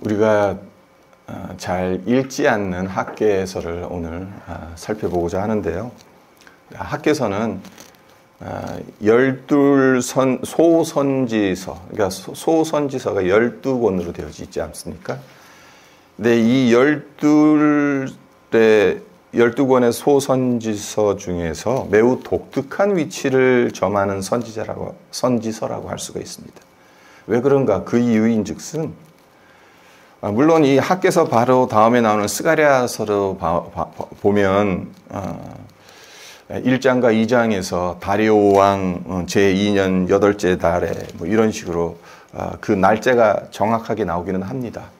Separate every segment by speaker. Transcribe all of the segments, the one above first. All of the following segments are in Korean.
Speaker 1: 우리가 잘 읽지 않는 학개서를 오늘 살펴보고자 하는데요. 학개서는 12소선지서, 그러니까 소선지서가 12권으로 되어져 있지 않습니까? 근데 이 12권의 소선지서 중에서 매우 독특한 위치를 점하는 선지서라고 할 수가 있습니다. 왜 그런가? 그 이유인 즉슨, 물론 이 학개서 바로 다음에 나오는 스가랴서로 보면 1장과 2장에서 다리오 왕 제2년 8째 달에 뭐 이런 식으로 그 날짜가 정확하게 나오기는 합니다.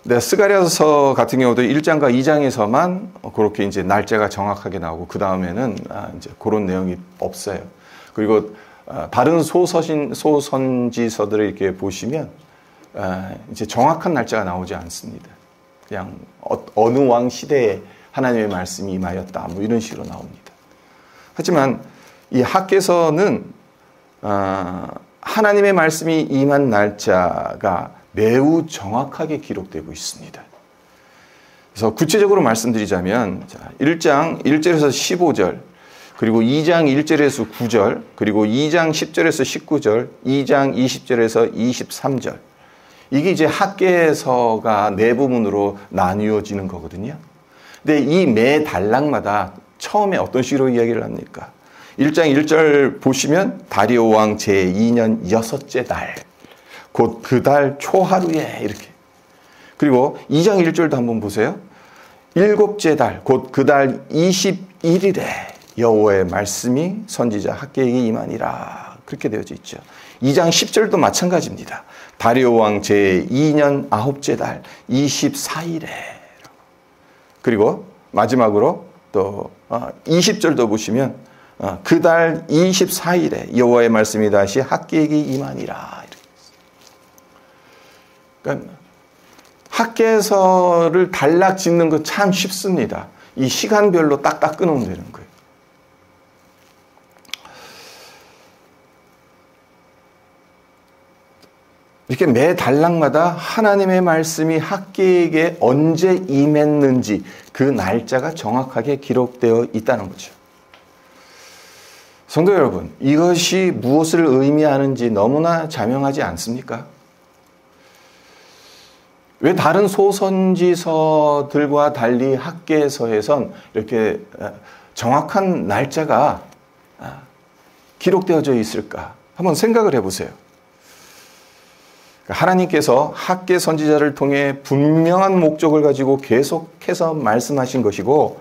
Speaker 1: 근데 스가랴서 같은 경우도 1장과 2장에서만 그렇게 이제 날짜가 정확하게 나오고 그 다음에는 이제 그런 내용이 없어요. 그리고 다른 소선지서들을 이렇게 보시면 이제 정확한 날짜가 나오지 않습니다. 그냥 어느 왕 시대에 하나님의 말씀이 임하였다, 뭐 이런 식으로 나옵니다. 하지만 이 학개서는 하나님의 말씀이 임한 날짜가 매우 정확하게 기록되고 있습니다. 그래서 구체적으로 말씀드리자면 1장 1절에서 15절, 그리고 2장 1절에서 9절, 그리고 2장 10절에서 19절, 2장 20절에서 23절. 이게 이제 학개서가 네 부분으로 나뉘어지는 거거든요. 근데 이 매 단락마다 처음에 어떤 식으로 이야기를 합니까? 1장 1절 보시면 다리오 왕 제2년 6째 달, 곧 그 달 초하루에 이렇게. 그리고 2장 1절도 한번 보세요. 7째 달, 곧 그 달 21일에 여호와의 말씀이 선지자 학개에게 임하니라. 그렇게 되어져 있죠. 2장 10절도 마찬가지입니다. 다리오 왕 제2년 9째 달 24일에. 그리고 마지막으로 또 20절도 보시면 그 달 24일에 여호와의 말씀이 다시 학개에게 임하니라. 그러니까 학개서를 단락 짓는 거 참 쉽습니다. 이 시간별로 딱딱 끊으면 되는 거예요. 이렇게 매 단락마다 하나님의 말씀이 학개에게 언제 임했는지 그 날짜가 정확하게 기록되어 있다는 거죠. 성도 여러분, 이것이 무엇을 의미하는지 너무나 자명하지 않습니까? 왜 다른 소선지서들과 달리 학개서에선 이렇게 정확한 날짜가 기록되어져 있을까? 한번 생각을 해보세요. 하나님께서 학개 선지자를 통해 분명한 목적을 가지고 계속해서 말씀하신 것이고,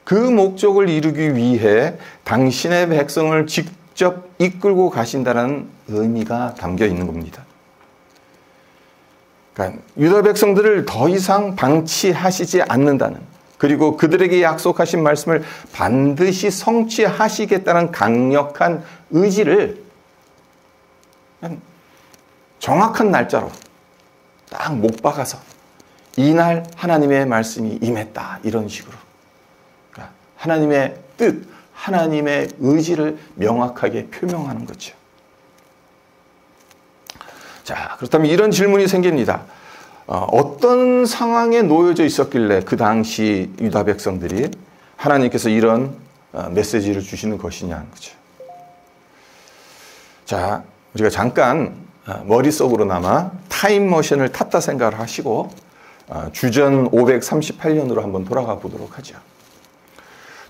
Speaker 1: 그 목적을 이루기 위해 당신의 백성을 직접 이끌고 가신다는 의미가 담겨 있는 겁니다. 그러니까 유다 백성들을 더 이상 방치하시지 않는다는, 그리고 그들에게 약속하신 말씀을 반드시 성취하시겠다는 강력한 의지를 정확한 날짜로 딱 못 박아서 이날 하나님의 말씀이 임했다, 이런 식으로. 그러니까 하나님의 뜻, 하나님의 의지를 명확하게 표명하는 거죠. 자, 그렇다면 이런 질문이 생깁니다. 어떤 상황에 놓여져 있었길래 그 당시 유다 백성들이 하나님께서 이런 메시지를 주시는 것이냐는 거죠. 자, 우리가 잠깐 머릿속으로나마 타임머신을 탔다 생각을 하시고 주전 538년으로 한번 돌아가 보도록 하죠.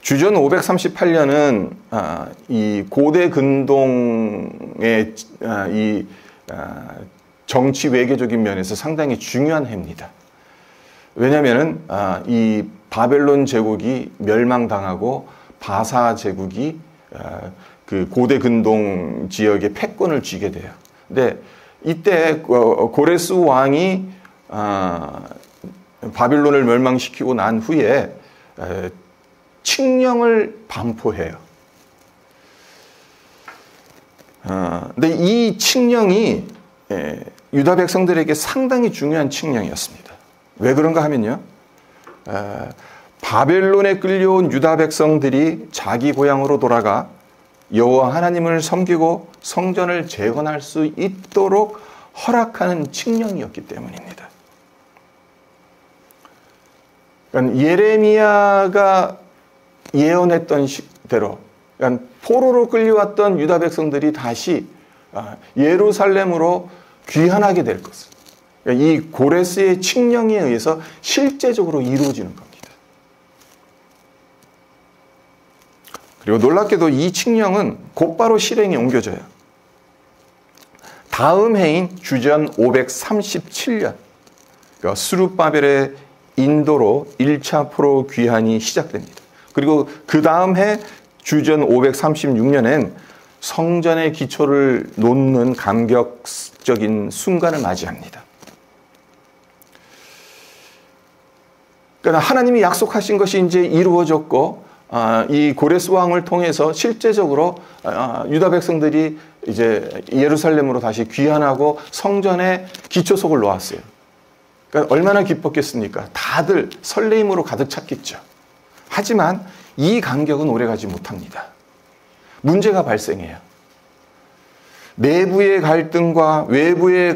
Speaker 1: 주전 538년은 이 고대 근동의 이 정치 외교적인 면에서 상당히 중요한 해입니다. 왜냐하면 이 바벨론 제국이 멸망당하고 바사 제국이 그 고대 근동 지역에 패권을 쥐게 돼요. 근데 이때 고레스 왕이 바빌론을 멸망시키고 난 후에 칙령을 반포해요. 근데 이 칙령이 유다 백성들에게 상당히 중요한 칙령이었습니다. 왜 그런가 하면요, 바벨론에 끌려온 유다 백성들이 자기 고향으로 돌아가 여호와 하나님을 섬기고 성전을 재건할 수 있도록 허락하는 칙령이었기 때문입니다. 그러니까 예레미야가 예언했던 대로, 그러니까 포로로 끌려왔던 유다 백성들이 다시 예루살렘으로 귀환하게 될 것을, 그러니까 이 고레스의 칙령에 의해서 실제적으로 이루어지는 겁니다. 그리고 놀랍게도 이 칙령은 곧바로 실행에 옮겨져요. 다음 해인 주전 537년, 그러니까 스룹바벨의 인도로 1차 포로 귀환이 시작됩니다. 그리고 그 다음 해 주전 536년엔 성전의 기초를 놓는 감격적인 순간을 맞이합니다. 그러니까 하나님이 약속하신 것이 이제 이루어졌고, 이 고레스 왕을 통해서 실제적으로 유다 백성들이 이제 예루살렘으로 다시 귀환하고 성전에 기초석을 놓았어요. 그러니까 얼마나 기뻤겠습니까? 다들 설레임으로 가득 찼겠죠. 하지만 이 간격은 오래가지 못합니다. 문제가 발생해요. 내부의 갈등과 외부의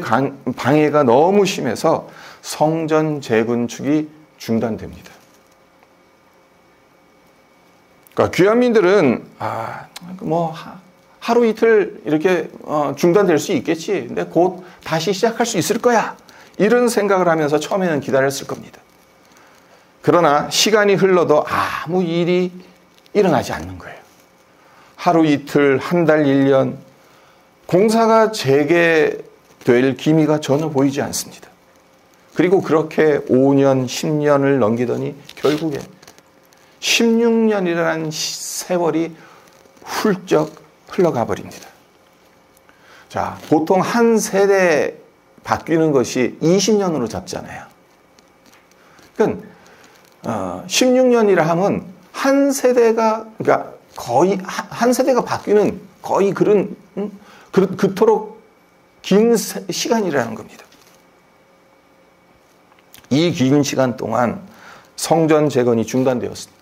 Speaker 1: 방해가 너무 심해서 성전 재건축이 중단됩니다. 그러니까 귀환민들은 하루 이틀 이렇게 중단될 수 있겠지. 근데 곧 다시 시작할 수 있을 거야. 이런 생각을 하면서 처음에는 기다렸을 겁니다. 그러나 시간이 흘러도 아무 일이 일어나지 않는 거예요. 하루 이틀, 한 달, 1년 공사가 재개될 기미가 전혀 보이지 않습니다. 그리고 그렇게 5년, 10년을 넘기더니 결국에 16년이라는 세월이 훌쩍 흘러가 버립니다. 자, 보통 한 세대 바뀌는 것이 20년으로 잡잖아요. 그러니까 16년이라 하면 한 세대가, 그러니까 거의 한 세대가 바뀌는 거의 그토록 긴 시간이라는 겁니다. 이 긴 시간 동안 성전 재건이 중단되었습니다.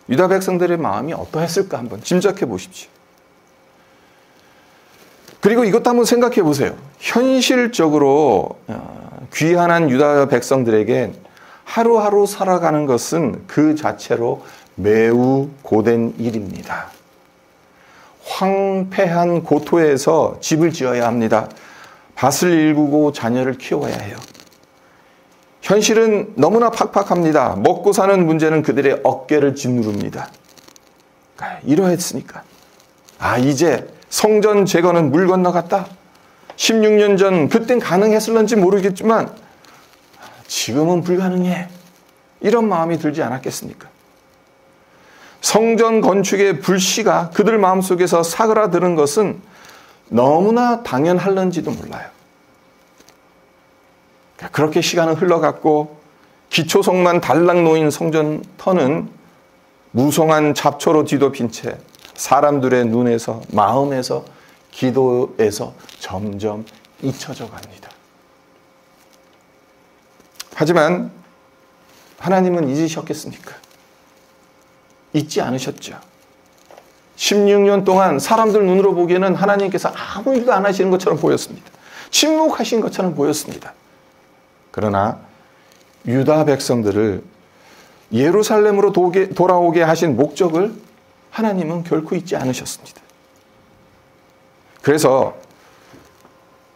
Speaker 1: 유다 백성들의 마음이 어떠했을까 한번 짐작해 보십시오. 그리고 이것도 한번 생각해 보세요. 현실적으로 귀환한 유다 백성들에게 하루하루 살아가는 것은 그 자체로 매우 고된 일입니다. 황폐한 고토에서 집을 지어야 합니다. 밭을 일구고 자녀를 키워야 해요. 현실은 너무나 팍팍합니다. 먹고 사는 문제는 그들의 어깨를 짓누릅니다. 이러했으니까 이제 성전 재건은 물 건너갔다. 16년 전 그땐 가능했을런지 모르겠지만 지금은 불가능해. 이런 마음이 들지 않았겠습니까? 성전 건축의 불씨가 그들 마음속에서 사그라드는 것은 너무나 당연할런지도 몰라요. 그렇게 시간은 흘러갔고 기초석만 달랑 놓인 성전터는 무성한 잡초로 뒤덮인 채 사람들의 눈에서, 마음에서, 기도에서 점점 잊혀져 갑니다. 하지만 하나님은 잊으셨겠습니까? 잊지 않으셨죠. 16년 동안 사람들 눈으로 보기에는 하나님께서 아무 일도 안 하시는 것처럼 보였습니다. 침묵하신 것처럼 보였습니다. 그러나 유다 백성들을 예루살렘으로 돌아오게 하신 목적을 하나님은 결코 잊지 않으셨습니다. 그래서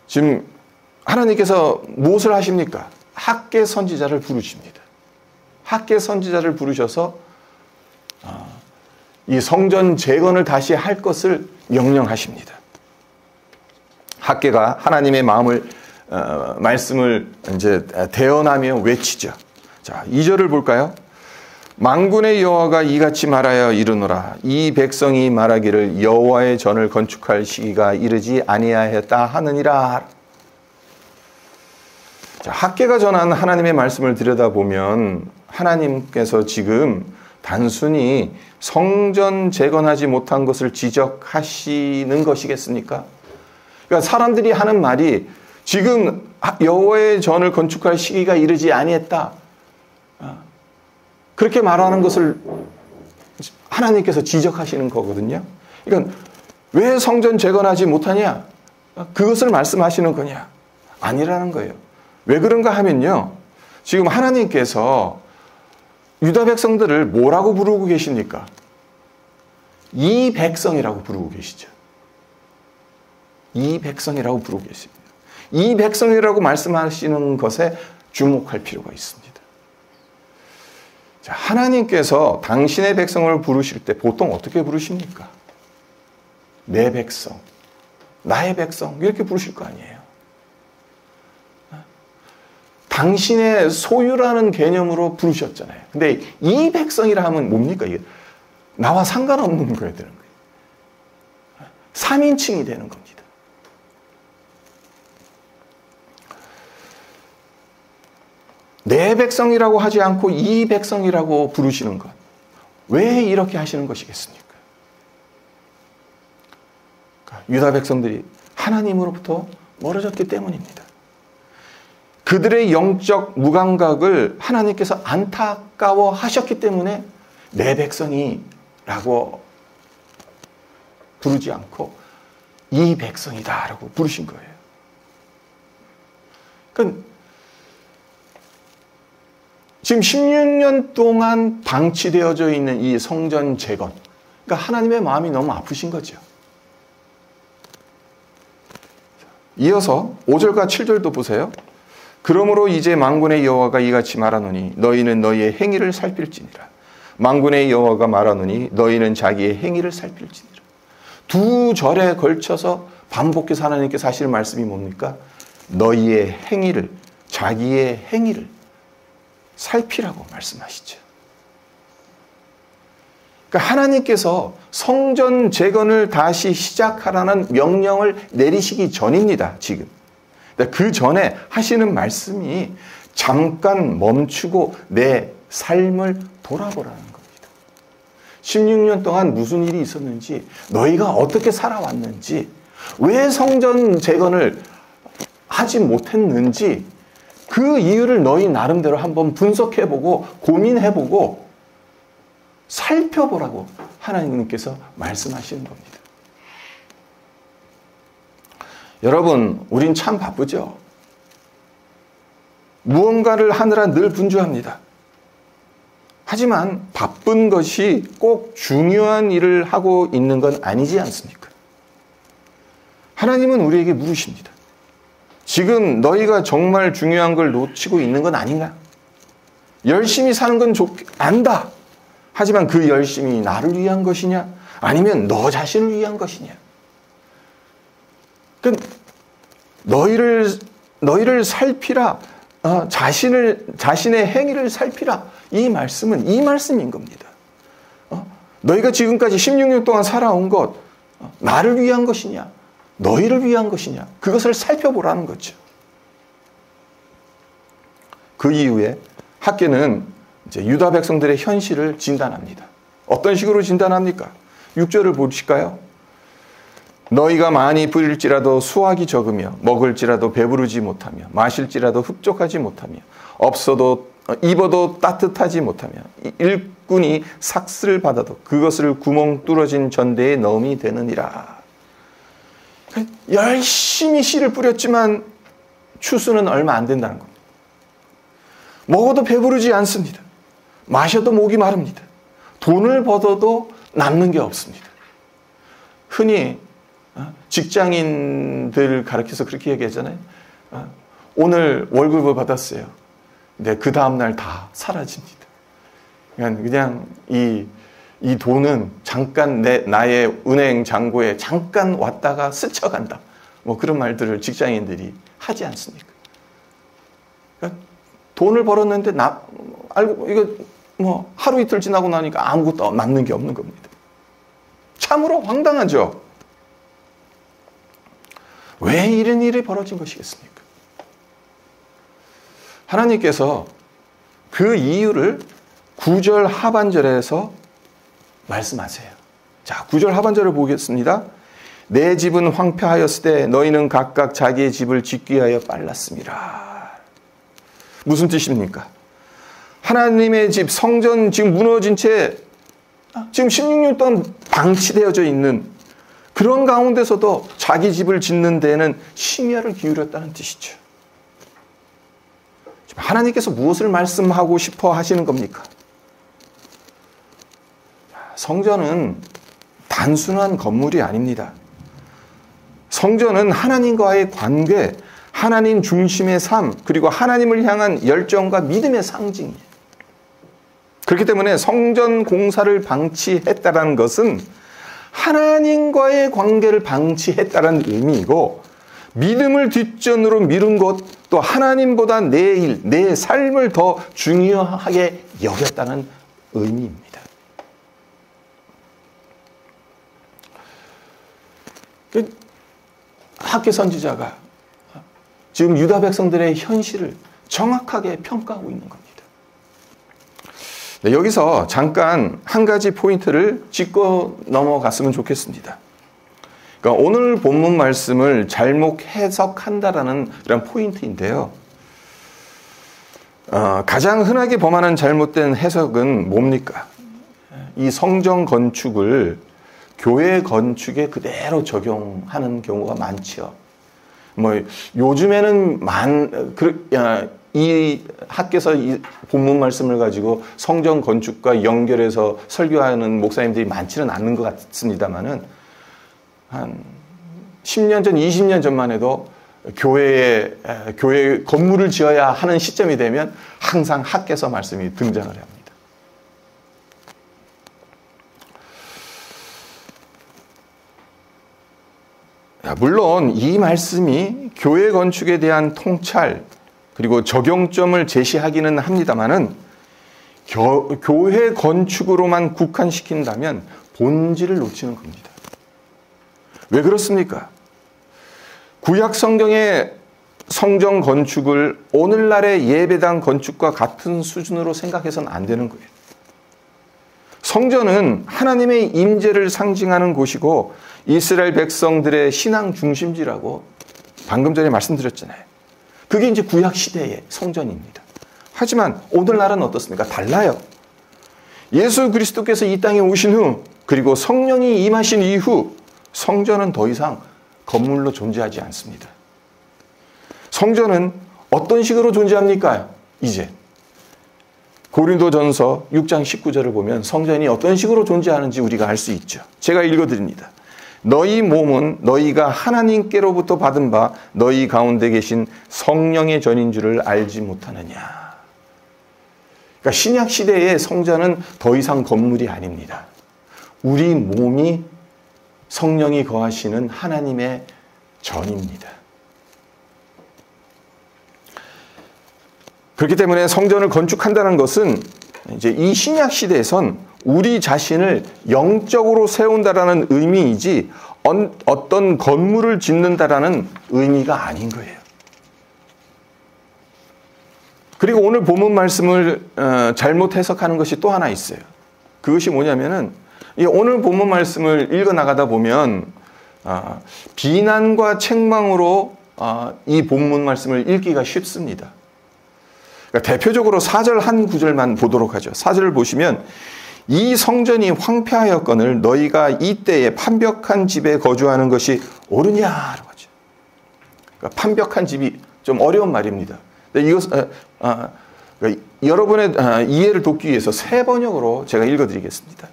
Speaker 1: 지금 하나님께서 무엇을 하십니까? 학개 선지자를 부르십니다. 학개 선지자를 부르셔서 이 성전 재건을 다시 할 것을 명령하십니다. 학개가 하나님의 말씀을 이제 대언하며 외치죠. 자, 2절을 볼까요? 만군의 여호와가 이같이 말하여 이르노라. 이 백성이 말하기를 여호와의 전을 건축할 시기가 이르지 아니하였다 하느니라. 자, 학개가 전한 하나님의 말씀을 들여다보면 하나님께서 지금 단순히 성전 재건하지 못한 것을 지적하시는 것이겠습니까? 그러니까 사람들이 하는 말이 지금 여호와의 전을 건축할 시기가 이르지 아니했다. 그렇게 말하는 것을 하나님께서 지적하시는 거거든요. 그러니까 왜 성전 재건하지 못하냐? 그것을 말씀하시는 거냐? 아니라는 거예요. 왜 그런가 하면요. 지금 하나님께서 유다 백성들을 뭐라고 부르고 계십니까? 이 백성이라고 부르고 계시죠. 이 백성이라고 부르고 계십니다. 이 백성이라고 말씀하시는 것에 주목할 필요가 있습니다. 자, 하나님께서 당신의 백성을 부르실 때 보통 어떻게 부르십니까? 내 백성, 나의 백성 이렇게 부르실 거 아니에요. 당신의 소유라는 개념으로 부르셨잖아요. 근데 이 백성이라 하면 뭡니까? 이게 나와 상관없는 거야 되는 거예요. 3인칭이 되는 겁니다. 내 백성이라고 하지 않고 이 백성이라고 부르시는 것. 왜 이렇게 하시는 것이겠습니까? 유다 백성들이 하나님으로부터 멀어졌기 때문입니다. 그들의 영적 무감각을 하나님께서 안타까워 하셨기 때문에 내 백성이라고 부르지 않고 이 백성이다라고 부르신 거예요. 그러니까 지금 16년 동안 방치되어져 있는 이 성전 재건, 그러니까 하나님의 마음이 너무 아프신 거죠. 이어서 5절과 7절도 보세요. 그러므로 이제 만군의 여호와가 이같이 말하노니 너희는 너희의 행위를 살필지니라. 만군의 여호와가 말하노니 너희는 자기의 행위를 살필지니라. 두 절에 걸쳐서 반복해서 하나님께서 하시는 말씀이 뭡니까? 너희의 행위를, 자기의 행위를 살피라고 말씀하시죠. 그러니까 하나님께서 성전 재건을 다시 시작하라는 명령을 내리시기 전입니다. 지금. 그 전에 하시는 말씀이 잠깐 멈추고 내 삶을 돌아보라는 겁니다. 16년 동안 무슨 일이 있었는지, 너희가 어떻게 살아왔는지, 왜 성전 재건을 하지 못했는지 그 이유를 너희 나름대로 한번 분석해보고 고민해보고 살펴보라고 하나님께서 말씀하시는 겁니다. 여러분, 우린 참 바쁘죠? 무언가를 하느라 늘 분주합니다. 하지만 바쁜 것이 꼭 중요한 일을 하고 있는 건 아니지 않습니까? 하나님은 우리에게 물으십니다. 지금 너희가 정말 중요한 걸 놓치고 있는 건 아닌가? 열심히 사는 건 안다. 하지만 그 열심이 나를 위한 것이냐? 아니면 너 자신을 위한 것이냐? 그러니까 너희를 살피라. 자신의 행위를 살피라. 이 말씀은 이 말씀인 겁니다. 너희가 지금까지 16년 동안 살아온 것, 나를 위한 것이냐? 너희를 위한 것이냐? 그것을 살펴보라는 거죠. 그 이후에 학개는 이제 유다 백성들의 현실을 진단합니다. 어떤 식으로 진단합니까? 6절을 보실까요? 너희가 많이 부릴지라도 수확이 적으며 먹을지라도 배부르지 못하며 마실지라도 흡족하지 못하며 입어도 따뜻하지 못하며 일꾼이 삭슬을 받아도 그것을 구멍 뚫어진 전대에 넣음이 되느니라. 열심히 씨를 뿌렸지만 추수는 얼마 안 된다는 겁니다. 먹어도 배부르지 않습니다. 마셔도 목이 마릅니다. 돈을 벌어도 남는 게 없습니다. 흔히 직장인들 가르쳐서 그렇게 얘기하잖아요. 오늘 월급을 받았어요. 근데 그 다음날 다 사라집니다. 그냥 이 돈은 잠깐 나의 은행 잔고에 잠깐 왔다가 스쳐간다. 뭐 그런 말들을 직장인들이 하지 않습니까? 그러니까 돈을 벌었는데 이거 뭐 하루 이틀 지나고 나니까 아무것도 남는 게 없는 겁니다. 참으로 황당하죠. 왜 이런 일이 벌어진 것이겠습니까? 하나님께서 그 이유를 9절 하반절에서 말씀하세요. 자, 9절 하반절을 보겠습니다. 내 집은 황폐하였을 때 너희는 각각 자기의 집을 짓기 위하여 빨랐습니다. 무슨 뜻입니까? 하나님의 집, 성전 지금 무너진 채 지금 16년 동안 방치되어져 있는 그런 가운데서도 자기 집을 짓는 데는 심혈을 기울였다는 뜻이죠. 하나님께서 무엇을 말씀하고 싶어 하시는 겁니까? 성전은 단순한 건물이 아닙니다. 성전은 하나님과의 관계, 하나님 중심의 삶, 그리고 하나님을 향한 열정과 믿음의 상징이에요. 그렇기 때문에 성전 공사를 방치했다는 것은 하나님과의 관계를 방치했다는 의미이고, 믿음을 뒷전으로 미룬 것, 또 하나님보다 내 일, 내 삶을 더 중요하게 여겼다는 의미입니다. 학개 선지자가 지금 유다 백성들의 현실을 정확하게 평가하고 있는 겁니다. 네, 여기서 잠깐 한 가지 포인트를 짚고 넘어갔으면 좋겠습니다. 그러니까 오늘 본문 말씀을 잘못 해석한다라는 이런 포인트인데요. 가장 흔하게 범하는 잘못된 해석은 뭡니까? 이 성전 건축을 교회 건축에 그대로 적용하는 경우가 많죠. 요즘에는 이 학교에서 이 본문 말씀을 가지고 성전 건축과 연결해서 설교하는 목사님들이 많지는 않는 것 같습니다만은, 한 10년 전, 20년 전만 해도 교회 건물을 지어야 하는 시점이 되면 항상 학개서 말씀이 등장을 합니다. 물론 이 말씀이 교회 건축에 대한 통찰 그리고 적용점을 제시하기는 합니다만은, 교회 건축으로만 국한시킨다면 본질을 놓치는 겁니다. 왜 그렇습니까? 구약 성경의 성전 건축을 오늘날의 예배당 건축과 같은 수준으로 생각해서는 안 되는 거예요. 성전은 하나님의 임재를 상징하는 곳이고 이스라엘 백성들의 신앙 중심지라고 방금 전에 말씀드렸잖아요. 그게 이제 구약 시대의 성전입니다. 하지만 오늘날은 어떻습니까? 달라요. 예수 그리스도께서 이 땅에 오신 후, 그리고 성령이 임하신 이후 성전은 더 이상 건물로 존재하지 않습니다. 성전은 어떤 식으로 존재합니까? 이제 고린도전서 6장 19절을 보면 성전이 어떤 식으로 존재하는지 우리가 알 수 있죠. 제가 읽어드립니다. 너희 몸은 너희가 하나님께로부터 받은 바 너희 가운데 계신 성령의 전인 줄을 알지 못하느냐. 그러니까 신약 시대의 성전은 더 이상 건물이 아닙니다. 우리 몸이 성령이 거하시는 하나님의 전입니다. 그렇기 때문에 성전을 건축한다는 것은 이제 이 신약 시대에선 우리 자신을 영적으로 세운다라는 의미이지 어떤 건물을 짓는다라는 의미가 아닌 거예요. 그리고 오늘 본문 말씀을 잘못 해석하는 것이 또 하나 있어요. 그것이 뭐냐면은 오늘 본문 말씀을 읽어 나가다 보면 비난과 책망으로 이 본문 말씀을 읽기가 쉽습니다. 그러니까 대표적으로 4절 한 구절만 보도록 하죠. 4절을 보시면 이 성전이 황폐하였거늘 너희가 이때에 판벽한 집에 거주하는 것이 옳으냐라고 하죠. 그러니까 판벽한 집이 좀 어려운 말입니다. 이것 그러니까 여러분의 이해를 돕기 위해서 새 번역으로 제가 읽어드리겠습니다.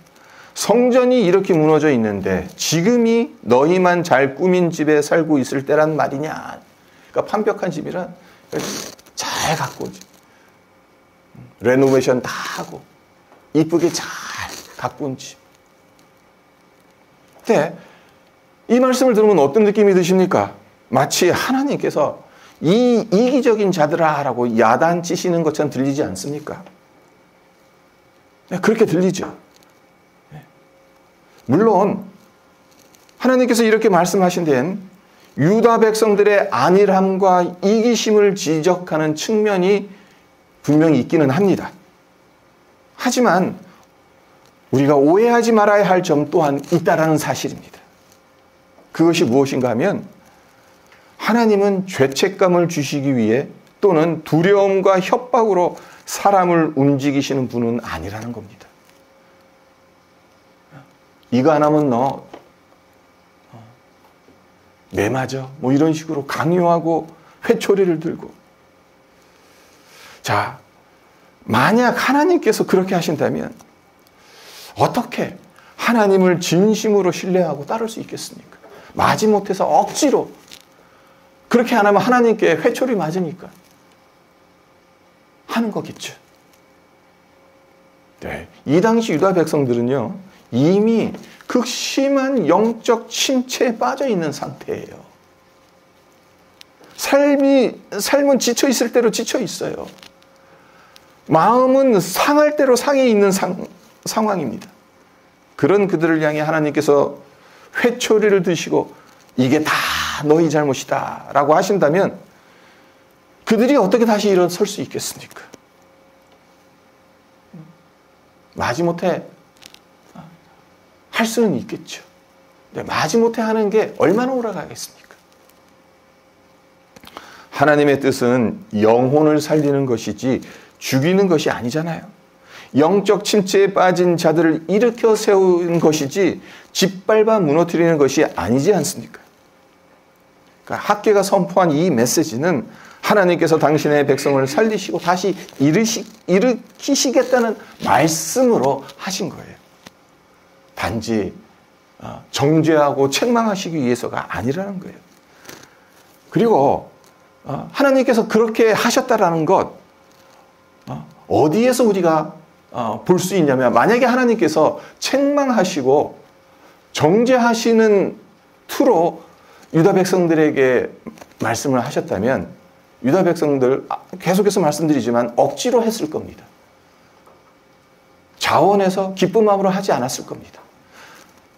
Speaker 1: 성전이 이렇게 무너져 있는데 지금이 너희만 잘 꾸민 집에 살고 있을 때란 말이냐. 그러니까 판벽한 집이란 잘 가꾸지, 레노베이션 다 하고 이쁘게 잘 가꾼 집. 근데 이 말씀을 들으면 어떤 느낌이 드십니까? 마치 하나님께서 이 이기적인 자들아라고 야단치시는 것처럼 들리지 않습니까? 그렇게 들리죠. 물론 하나님께서 이렇게 말씀하신 데엔 유다 백성들의 안일함과 이기심을 지적하는 측면이 분명히 있기는 합니다. 하지만 우리가 오해하지 말아야 할 점 또한 있다라는 사실입니다. 그것이 무엇인가 하면 하나님은 죄책감을 주시기 위해 또는 두려움과 협박으로 사람을 움직이시는 분은 아니라는 겁니다. 이거 안 하면 너 매 맞아 뭐 이런 식으로 강요하고 회초리를 들고, 자, 만약 하나님께서 그렇게 하신다면 어떻게 하나님을 진심으로 신뢰하고 따를 수 있겠습니까? 마지못해서 억지로 그렇게 안 하면 하나님께 회초리 맞으니까 하는 거겠죠. 네, 이 당시 유다 백성들은요, 이미 극심한 영적 침체에 빠져 있는 상태예요. 삶은 지쳐 있을 대로 지쳐 있어요. 마음은 상할 대로 상해 있는 상황입니다. 그런 그들을 향해 하나님께서 회초리를 드시고 이게 다 너희 잘못이다 라고 하신다면 그들이 어떻게 다시 일어설 수 있겠습니까? 마지못해 할 수는 있겠죠. 근데 마지못해 하는 게 얼마나 오래가겠습니까? 하나님의 뜻은 영혼을 살리는 것이지 죽이는 것이 아니잖아요. 영적 침체에 빠진 자들을 일으켜 세우는 것이지 짓밟아 무너뜨리는 것이 아니지 않습니까? 그러니까 학개가 선포한 이 메시지는 하나님께서 당신의 백성을 살리시고 다시 일으키시겠다는 말씀으로 하신 거예요. 단지 정죄하고 책망하시기 위해서가 아니라는 거예요. 그리고 하나님께서 그렇게 하셨다라는 것 어디에서 우리가 볼 수 있냐면, 만약에 하나님께서 책망하시고 정죄하시는 투로 유다 백성들에게 말씀을 하셨다면 유다 백성들, 계속해서 말씀드리지만 억지로 했을 겁니다. 자원해서 기쁜 마음으로 하지 않았을 겁니다.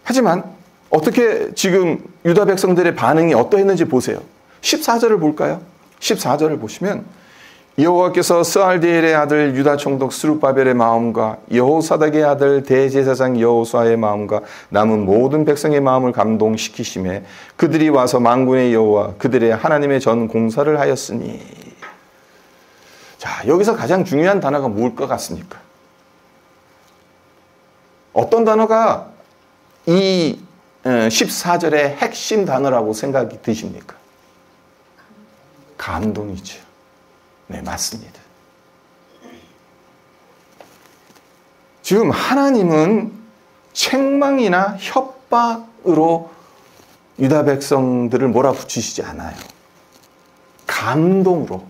Speaker 1: 하지만 어떻게 지금 유다 백성들의 반응이 어떠했는지 보세요. 14절을 볼까요? 14절을 보시면 여호와께서 스알디엘의 아들 유다 총독 스룹바벨의 마음과 여호사닥의 아들 대제사장 여호수아의 마음과 남은 모든 백성의 마음을 감동시키심에 그들이 와서 만군의 여호와 그들의 하나님의 전 공사를 하였으니. 자, 여기서 가장 중요한 단어가 뭘 것 같습니까? 어떤 단어가 이 14절의 핵심 단어라고 생각이 드십니까? 감동이죠. 네, 맞습니다. 지금 하나님은 책망이나 협박으로 유다 백성들을 몰아붙이시지 않아요. 감동으로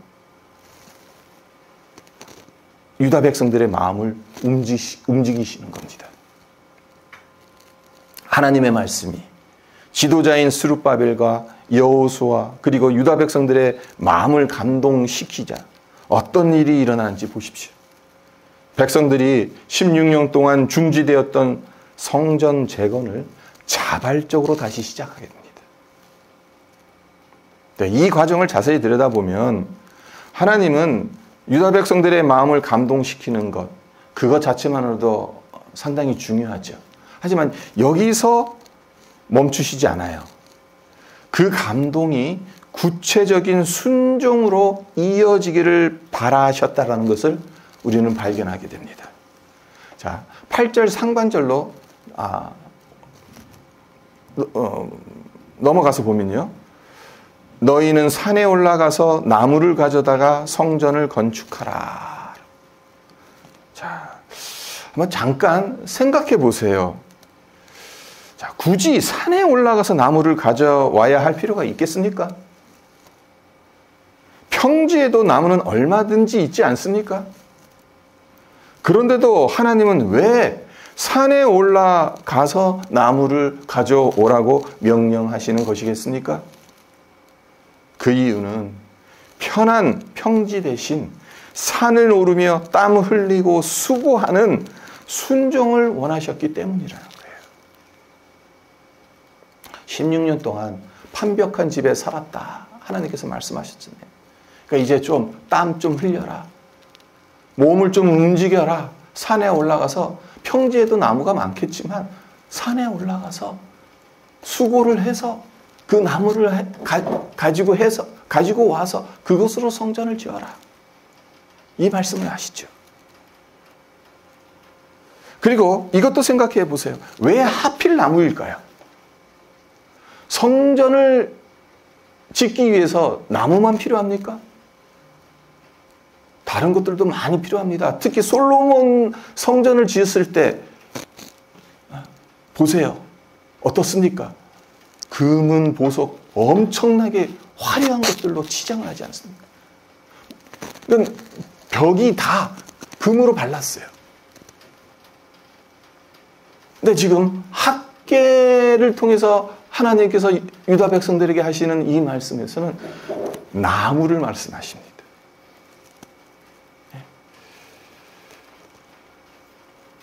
Speaker 1: 유다 백성들의 마음을 움직이시는 겁니다. 하나님의 말씀이 지도자인 스룹바벨과 여호수아 그리고 유다 백성들의 마음을 감동시키자 어떤 일이 일어나는지 보십시오. 백성들이 16년 동안 중지되었던 성전 재건을 자발적으로 다시 시작하게 됩니다. 네, 이 과정을 자세히 들여다보면 하나님은 유다 백성들의 마음을 감동시키는 것, 그것 자체만으로도 상당히 중요하죠. 하지만 여기서 멈추시지 않아요. 그 감동이 구체적인 순종으로 이어지기를 바라셨다는 것을 우리는 발견하게 됩니다. 자, 8절 상반절로 넘어가서 보면요. 너희는 산에 올라가서 나무를 가져다가 성전을 건축하라. 자, 한번 잠깐 생각해 보세요. 자, 굳이 산에 올라가서 나무를 가져와야 할 필요가 있겠습니까? 평지에도 나무는 얼마든지 있지 않습니까? 그런데도 하나님은 왜 산에 올라가서 나무를 가져오라고 명령하시는 것이겠습니까? 그 이유는 편한 평지 대신 산을 오르며 땀 흘리고 수고하는 순종을 원하셨기 때문이라는 거예요. 16년 동안 판벽한 집에 살았다. 하나님께서 말씀하셨잖아요. 그러니까 이제 좀 땀 좀 흘려라. 몸을 좀 움직여라. 산에 올라가서 평지에도 나무가 많겠지만 산에 올라가서 수고를 해서 그 나무를 가지고 와서 그것으로 성전을 지어라. 이 말씀을 하시죠. 그리고 이것도 생각해 보세요. 왜 하필 나무일까요? 성전을 짓기 위해서 나무만 필요합니까? 다른 것들도 많이 필요합니다. 특히 솔로몬 성전을 지었을 때 보세요. 어떻습니까? 금은 보석 엄청나게 화려한 것들로 치장을 하지 않습니까? 그러니까 벽이 다 금으로 발랐어요. 근데 지금 학계를 통해서 하나님께서 유다 백성들에게 하시는 이 말씀에서는 나무를 말씀하십니다.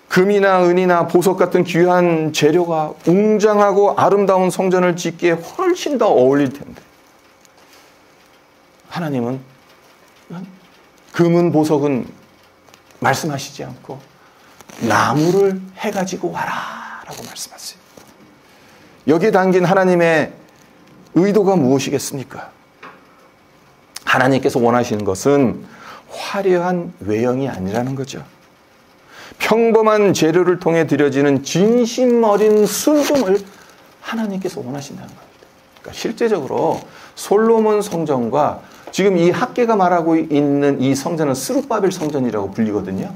Speaker 1: 금이나 은이나 보석 같은 귀한 재료가 웅장하고 아름다운 성전을 짓기에 훨씬 더 어울릴 텐데 하나님은 금은 보석은 말씀하시지 않고 나무를 해가지고 와라 라고 말씀하세요. 여기에 담긴 하나님의 의도가 무엇이겠습니까? 하나님께서 원하시는 것은 화려한 외형이 아니라는 거죠. 평범한 재료를 통해 드려지는 진심 어린 순종을 하나님께서 원하신다는 겁니다. 그러니까 실제적으로 솔로몬 성전과 지금 이 학계가 말하고 있는 이 성전은 스룹바벨 성전이라고 불리거든요.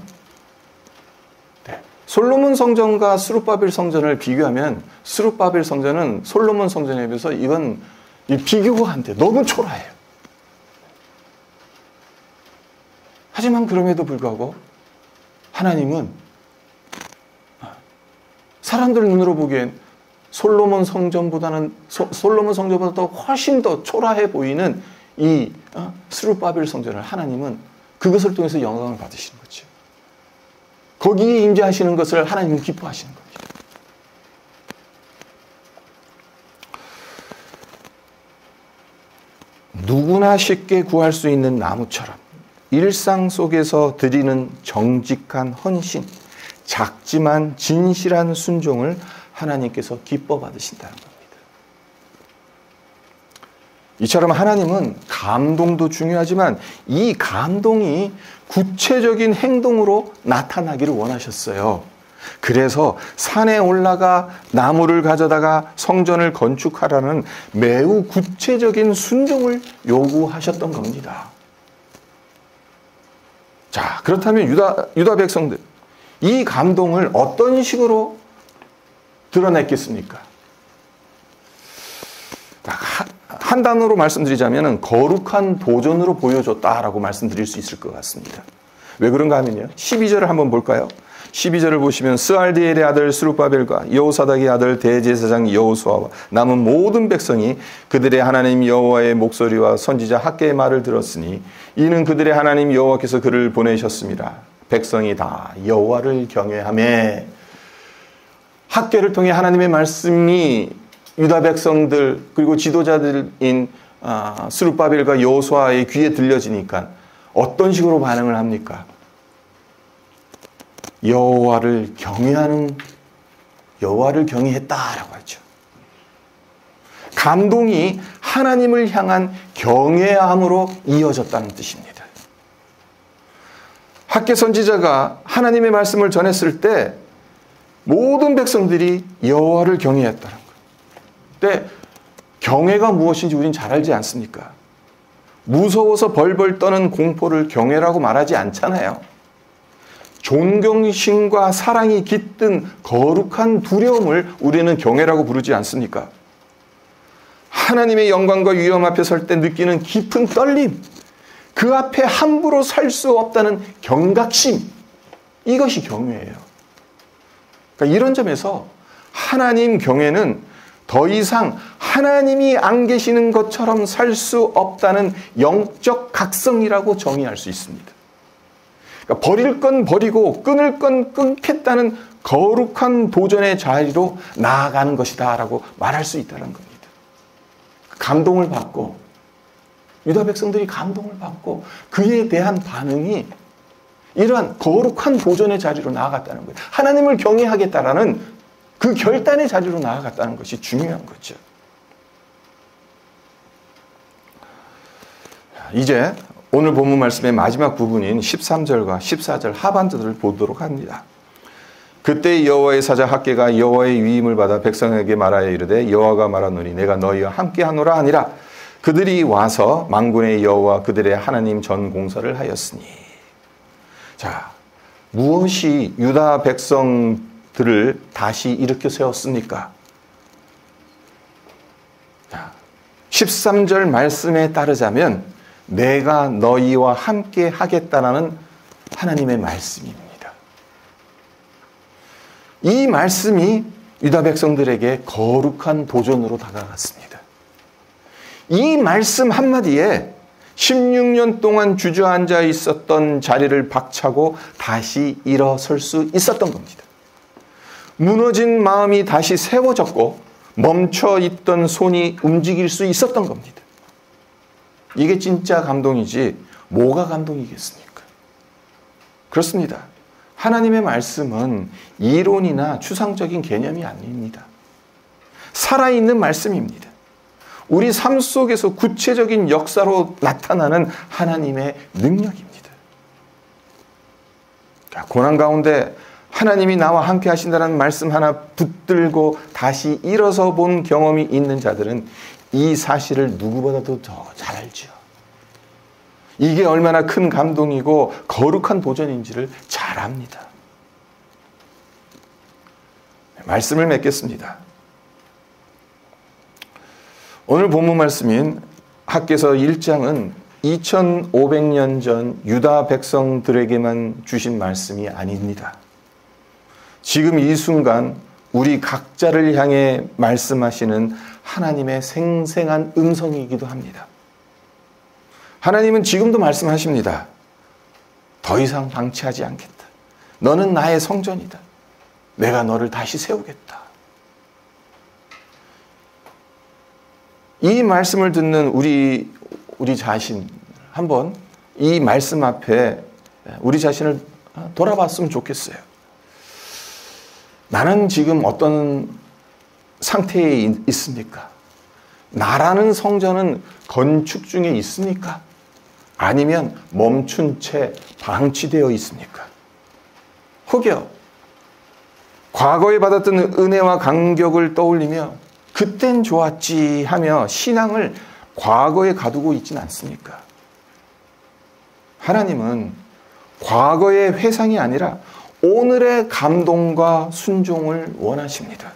Speaker 1: 네. 솔로몬 성전과 스룹바벨 성전을 비교하면 스룹바벨 성전은 솔로몬 성전에 비해서 이건 비교가 안 돼요. 너무 초라해요. 하지만 그럼에도 불구하고 하나님은 사람들 눈으로 보기엔 솔로몬 성전보다 더 훨씬 더 초라해 보이는 이 스룹바벨 성전을 하나님은 그것을 통해서 영광을 받으시는 거죠. 거기에 임재하시는 것을 하나님은 기뻐하시는 겁니다. 누구나 쉽게 구할 수 있는 나무처럼 일상 속에서 드리는 정직한 헌신, 작지만 진실한 순종을 하나님께서 기뻐 받으신다는 겁니다. 이처럼 하나님은 감동도 중요하지만 이 감동이 구체적인 행동으로 나타나기를 원하셨어요. 그래서 산에 올라가 나무를 가져다가 성전을 건축하라는 매우 구체적인 순종을 요구하셨던 겁니다. 자, 그렇다면 유다 백성들, 이 감동을 어떤 식으로 드러냈겠습니까? 한 단어로 말씀드리자면 거룩한 도전으로 보여줬다라고 말씀드릴 수 있을 것 같습니다. 왜 그런가 하면요. 12절을 한번 볼까요? 12절을 보시면 스알디엘의 아들 스룹바벨과 여호사닥의 아들 대제사장 여호수아와 남은 모든 백성이 그들의 하나님 여호와의 목소리와 선지자 학개의 말을 들었으니 이는 그들의 하나님 여호와께서 그를 보내셨습니다. 백성이 다 여호와를 경외하며 학개를 통해 하나님의 말씀이 유다 백성들 그리고 지도자들인 스룹바벨과 여호수아의 귀에 들려지니까 어떤 식으로 반응을 합니까? 여호와를 경외했다라고 하죠. 감동이 하나님을 향한 경외함으로 이어졌다는 뜻입니다. 학개 선지자가 하나님의 말씀을 전했을 때 모든 백성들이 여호와를 경외했다는 거예요. 근데 경외가 무엇인지 우리는 잘 알지 않습니까? 무서워서 벌벌 떠는 공포를 경외라고 말하지 않잖아요. 존경심과 사랑이 깃든 거룩한 두려움을 우리는 경외라고 부르지 않습니까? 하나님의 영광과 위엄 앞에 설 때 느끼는 깊은 떨림, 그 앞에 함부로 설 수 없다는 경각심, 이것이 경외예요. 그러니까 이런 점에서 하나님 경외는 더 이상 하나님이 안 계시는 것처럼 살 수 없다는 영적 각성이라고 정의할 수 있습니다. 그러니까 버릴 건 버리고 끊을 건 끊겠다는 거룩한 도전의 자리로 나아가는 것이다 라고 말할 수 있다는 겁니다. 감동을 받고 유다 백성들이 감동을 받고 그에 대한 반응이 이러한 거룩한 도전의 자리로 나아갔다는 거예요. 하나님을 경외하겠다라는 그 결단의 자리로 나아갔다는 것이 중요한 거죠. 이제 오늘 본문 말씀의 마지막 부분인 13절과 14절 하반절을 보도록 합니다. 그때 여호와의 사자 학개가 여호와의 위임을 받아 백성에게 말하여 이르되 여호와가 말하노니 내가 너희와 함께하노라 하니라. 그들이 와서 만군의 여호와 그들의 하나님 전 공사를 하였으니. 자, 무엇이 유다 백성들을 다시 일으켜 세웠습니까? 자, 13절 말씀에 따르자면 내가 너희와 함께 하겠다라는 하나님의 말씀입니다. 이 말씀이 유다 백성들에게 거룩한 도전으로 다가갔습니다. 이 말씀 한마디에 16년 동안 주저앉아 있었던 자리를 박차고 다시 일어설 수 있었던 겁니다. 무너진 마음이 다시 세워졌고 멈춰 있던 손이 움직일 수 있었던 겁니다. 이게 진짜 감동이지 뭐가 감동이겠습니까? 그렇습니다. 하나님의 말씀은 이론이나 추상적인 개념이 아닙니다. 살아있는 말씀입니다. 우리 삶 속에서 구체적인 역사로 나타나는 하나님의 능력입니다. 고난 가운데 하나님이 나와 함께 하신다는 말씀 하나 붙들고 다시 일어서 본 경험이 있는 자들은 이 사실을 누구보다도 더 잘 알죠. 이게 얼마나 큰 감동이고 거룩한 도전인지를 잘 압니다. 말씀을 맺겠습니다. 오늘 본문 말씀인 학개서 1장은 2500년 전 유다 백성들에게만 주신 말씀이 아닙니다. 지금 이 순간 우리 각자를 향해 말씀하시는 하나님의 생생한 음성이기도 합니다. 하나님은 지금도 말씀하십니다. 더 이상 방치하지 않겠다. 너는 나의 성전이다. 내가 너를 다시 세우겠다. 이 말씀을 듣는 우리 자신 한번 이 말씀 앞에 우리 자신을 돌아봤으면 좋겠어요. 나는 지금 어떤 상태에 있습니까? 나라는 성전은 건축 중에 있습니까? 아니면 멈춘 채 방치되어 있습니까? 혹여 과거에 받았던 은혜와 감격을 떠올리며 그땐 좋았지 하며 신앙을 과거에 가두고 있지는 않습니까? 하나님은 과거의 회상이 아니라 오늘의 감동과 순종을 원하십니다.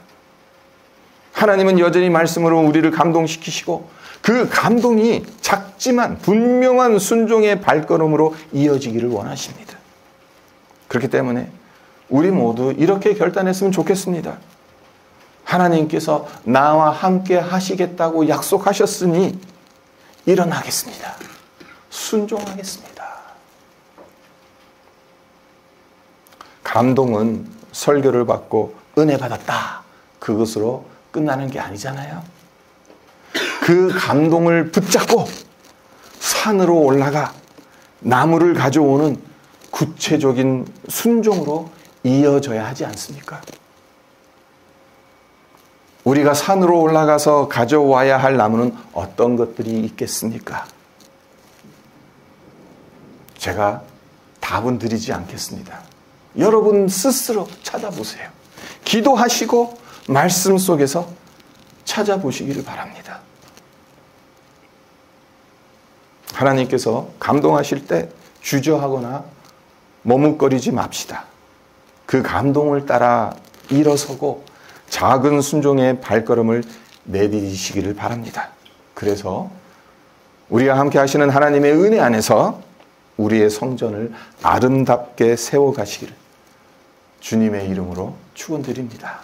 Speaker 1: 하나님은 여전히 말씀으로 우리를 감동시키시고 그 감동이 작지만 분명한 순종의 발걸음으로 이어지기를 원하십니다. 그렇기 때문에 우리 모두 이렇게 결단했으면 좋겠습니다. 하나님께서 나와 함께 하시겠다고 약속하셨으니 일어나겠습니다. 순종하겠습니다. 감동은 설교를 받고 은혜 받았다. 그것으로 끝나는 게 아니잖아요. 그 감동을 붙잡고 산으로 올라가 나무를 가져오는 구체적인 순종으로 이어져야 하지 않습니까? 우리가 산으로 올라가서 가져와야 할 나무는 어떤 것들이 있겠습니까? 제가 답은 드리지 않겠습니다. 여러분 스스로 찾아보세요. 기도하시고 말씀 속에서 찾아보시기를 바랍니다. 하나님께서 감동하실 때 주저하거나 머뭇거리지 맙시다. 그 감동을 따라 일어서고 작은 순종의 발걸음을 내디디시기를 바랍니다. 그래서 우리와 함께 하시는 하나님의 은혜 안에서 우리의 성전을 아름답게 세워가시기를 주님의 이름으로 축원드립니다.